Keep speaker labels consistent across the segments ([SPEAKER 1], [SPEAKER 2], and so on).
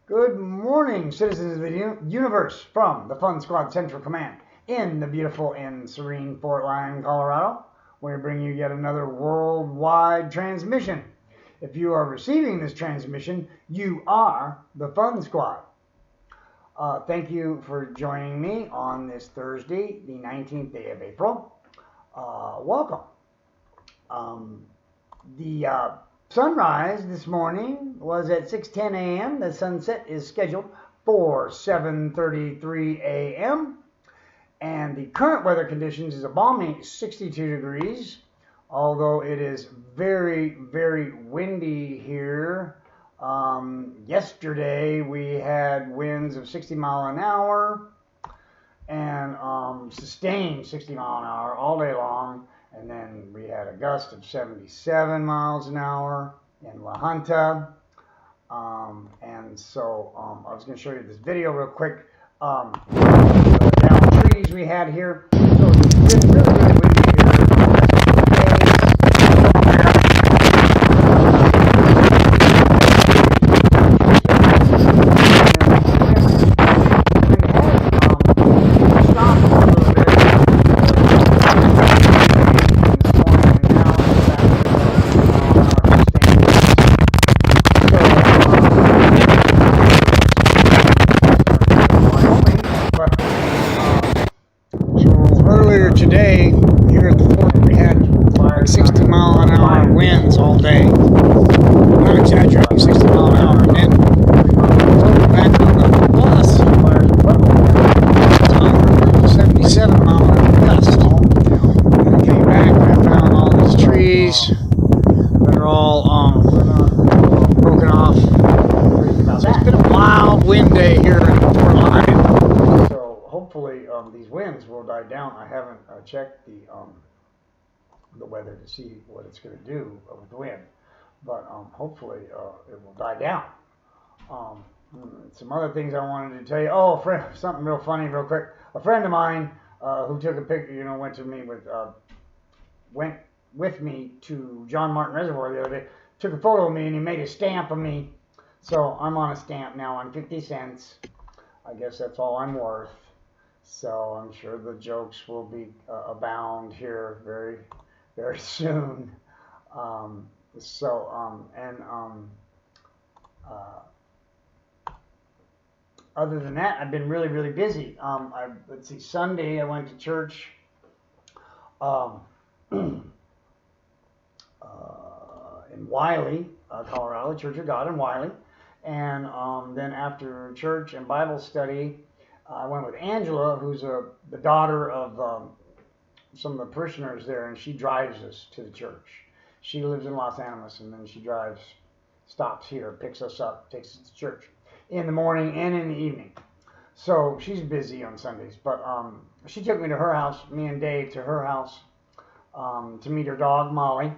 [SPEAKER 1] Good morning, citizens of the universe, from the Fun Squad Central Command in the beautiful and serene Fort Lyon, Colorado. We bring you yet another worldwide transmission. If you are receiving this transmission, you are the Fun Squad. Thank you for joining me on this Thursday, the 19th day of April. Welcome. The sunrise this morning was at 6:10 a.m. The sunset is scheduled for 7:33 a.m. And the current weather conditions is a balmy 62 degrees, although it is very, very windy here. Yesterday we had winds of 60 mile an hour and sustained 60 mile an hour all day long. And then we had a gust of 77 miles an hour in La Junta. And so I was going to show you this video real quick. The down trees we had here. So it's been really, really windy here. Earlier today, here at the fort, we had 60 mile an hour winds all day. Not exaggerating, 60 mile an hour. And then back on the bus, 77 mile an hour gust. And I came back and I found all these trees that are all broken off. So it's been a wild wind day here in Fort Lyon. Hopefully these winds will die down. I haven't checked the weather to see what it's going to do with the wind, but hopefully it will die down. Some other things I wanted to tell you. Oh, something real funny, real quick. A friend of mine who took a picture, went with me to John Martin Reservoir the other day. Took a photo of me and he made a stamp of me. So I'm on a stamp now on 50 cents. I guess that's all I'm worth. So I'm sure the jokes will be abound here very, very soon. Other than that, I've been really, really busy. Let's see, Sunday I went to church in Wiley, Colorado, Church of God in Wiley. And then after church and Bible study, I went with Angela, who's the daughter of some of the parishioners there, and she drives us to the church. She lives in Los Angeles, and then she stops here, picks us up, takes us to church in the morning and in the evening. So she's busy on Sundays, but she took me to her house, me and Dave to her house to meet her dog, Molly,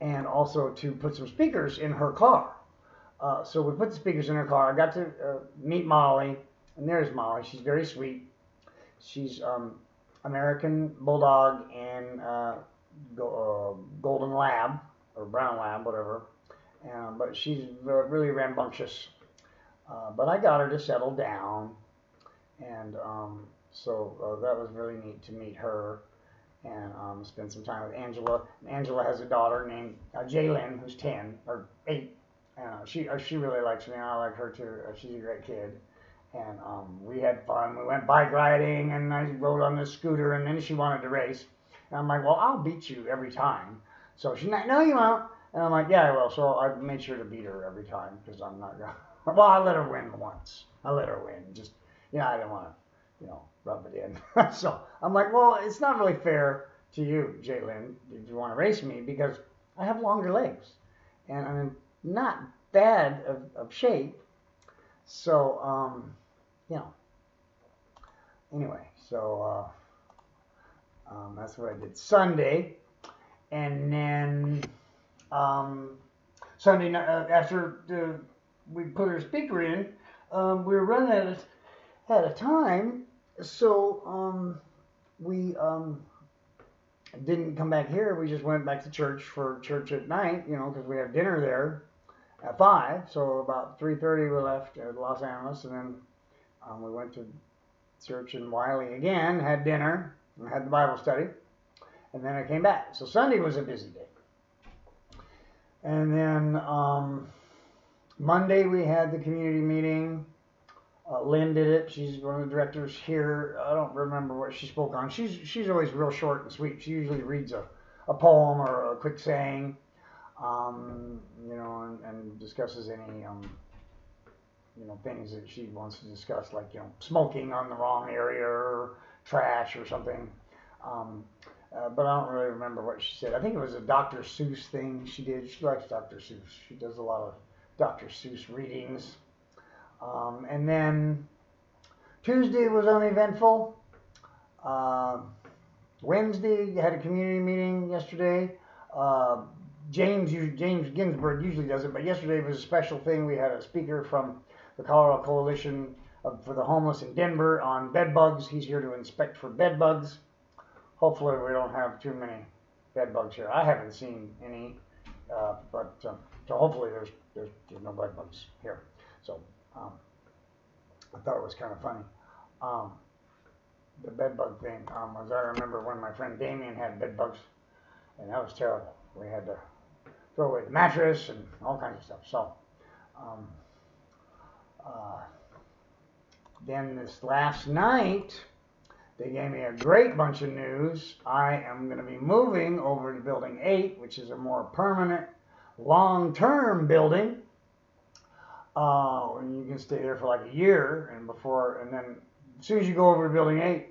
[SPEAKER 1] and also to put some speakers in her car. So we put the speakers in her car. I got to meet Molly. And there's Molly. She's very sweet. She's American Bulldog and Golden Lab, or Brown Lab, whatever. But she's really rambunctious. But I got her to settle down. And so that was really neat to meet her and spend some time with Angela. Angela has a daughter named Jaylyn, who's 10 or 8. She really likes me, and I like her too. She's a great kid. And we had fun. We went bike riding, and I rode on the scooter, and then she wanted to race. And I'm like, well, I'll beat you every time. So she's like, no, you won't. And I'm like, yeah, I will. So I made sure to beat her every time, because I'm not going to. Well, I let her win once. I let her win. Just, I didn't want to, rub it in. So I'm like, well, it's not really fair to you, Jaylyn, if you want to race me, because I have longer legs. And I'm not bad of shape. So, anyway, so that's what I did Sunday. And then Sunday night, after we put our speaker in, we were running out of time. So we didn't come back here. We just went back to church for church at night, because we have dinner there. at 5. So about 3:30 we left Los Angeles, and then we went to church in Wiley again, had dinner, and had the Bible study, and then I came back. So Sunday was a busy day. And then Monday we had the community meeting. Lynn did it. She's one of the directors here. I don't remember what she spoke on. She's always real short and sweet. She usually reads a poem or a quick saying, you know, and discusses any you know, things that she wants to discuss, like, you know, smoking on the wrong area or trash or something. But I don't really remember what she said. I think it was a Dr. Seuss thing she did. She likes Dr. Seuss. She does a lot of Dr. Seuss readings. And then Tuesday was uneventful. Wednesday, had a community meeting yesterday. James Ginsburg usually does it, but yesterday was a special thing. We had a speaker from the Colorado Coalition for the Homeless in Denver on bed bugs. He's here to inspect for bed bugs. Hopefully we don't have too many bed bugs here. I haven't seen any, but so hopefully there's no bed bugs here. So I thought it was kind of funny. The bed bug thing, as I remember when my friend Damien had bed bugs, and that was terrible. We had to throw away the mattress and all kinds of stuff. So then this last night, they gave me a great bunch of news. I am going to be moving over to Building 8, which is a more permanent, long-term building. And you can stay there for like a year, and then as soon as you go over to Building 8,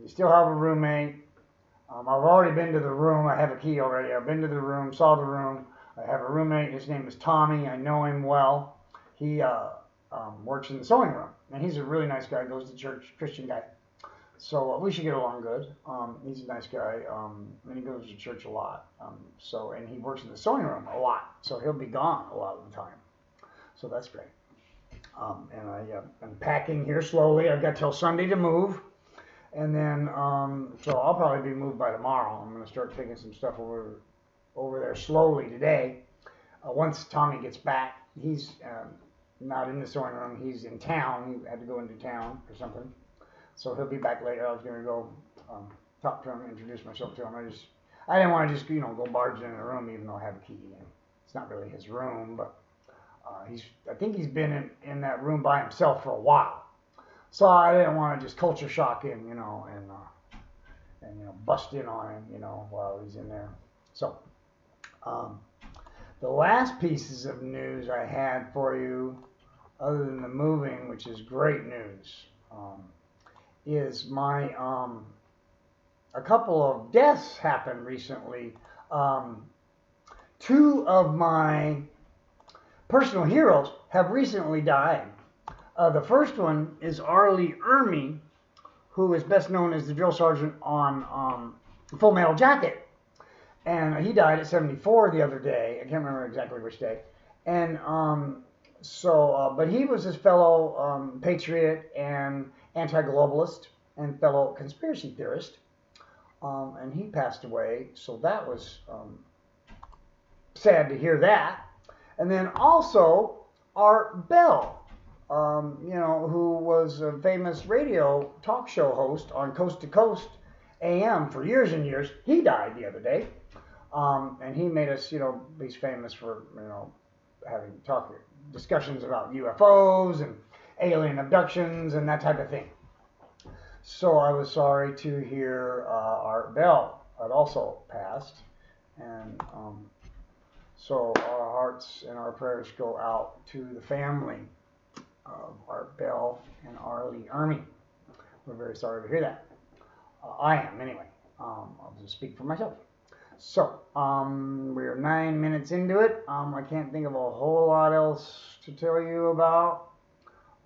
[SPEAKER 1] you still have a roommate. I've already been to the room. I have a key already. I've been to the room, saw the room. I have a roommate. His name is Tommy. I know him well. He works in the sewing room, and he's a really nice guy. Goes to church, Christian guy. So we should get along good. He's a nice guy, and he goes to church a lot. And he works in the sewing room a lot. So he'll be gone a lot of the time. So that's great. And I'm packing here slowly. I've got till Sunday to move. And then, so I'll probably be moved by tomorrow. I'm going to start taking some stuff over there slowly today. Once Tommy gets back, he's not in the sewing room. He's in town. He had to go into town for something. So he'll be back later. I was going to go talk to him, introduce myself to him. I didn't want to just, go barge in the room even though I have a key. And it's not really his room, but I think he's been in that room by himself for a while. So I didn't want to just culture shock him, and bust in on him, while he's in there. So the last pieces of news I had for you, other than the moving, which is great news, is my a couple of deaths happened recently. Two of my personal heroes have recently died. The first one is Arlie Ermy, who is best known as the drill sergeant on Full Metal Jacket. And he died at 74 the other day. I can't remember exactly which day. And but he was his fellow patriot and anti-globalist and fellow conspiracy theorist. And he passed away. So that was sad to hear that. And then also Art Bell, who was a famous radio talk show host on Coast to Coast AM for years and years. He died the other day. And he made us, he's famous for, having discussions about UFOs and alien abductions and that type of thing. So I was sorry to hear Art Bell had also passed. And so our hearts and our prayers go out to the family of Art Bell and Arlie Ermy. We're very sorry to hear that. I am, anyway. I'll just speak for myself. So, we're 9 minutes into it. I can't think of a whole lot else to tell you about.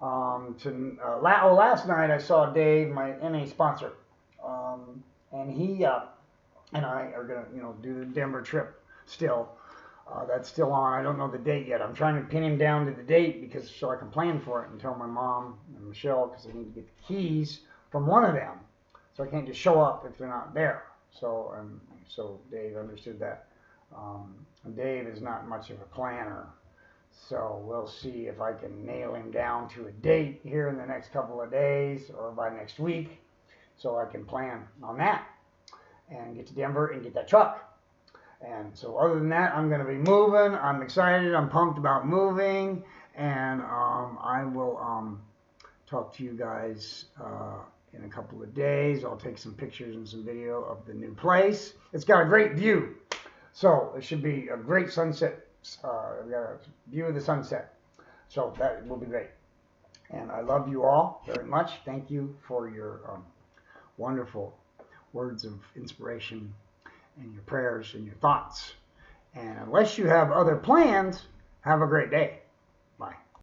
[SPEAKER 1] Last night I saw Dave, my NA sponsor, and he and I are going to, do the Denver trip still. That's still on. I don't know the date yet. I'm trying to pin him down to the date so I can plan for it and tell my mom and Michelle, because I need to get the keys from one of them. So I can't just show up if they're not there. So Dave understood that. Dave is not much of a planner. So we'll see if I can nail him down to a date here in the next couple of days or by next week so I can plan on that and get to Denver and get that truck. And so other than that, I'm going to be moving. I'm excited. I'm pumped about moving. And I will talk to you guys in a couple of days. I'll take some pictures and some video of the new place. It's got a great view. So it should be a great sunset. We've got a view of the sunset. So that will be great. And I love you all very much. Thank you for your wonderful words of inspiration and your prayers and your thoughts. And unless you have other plans, have a great day.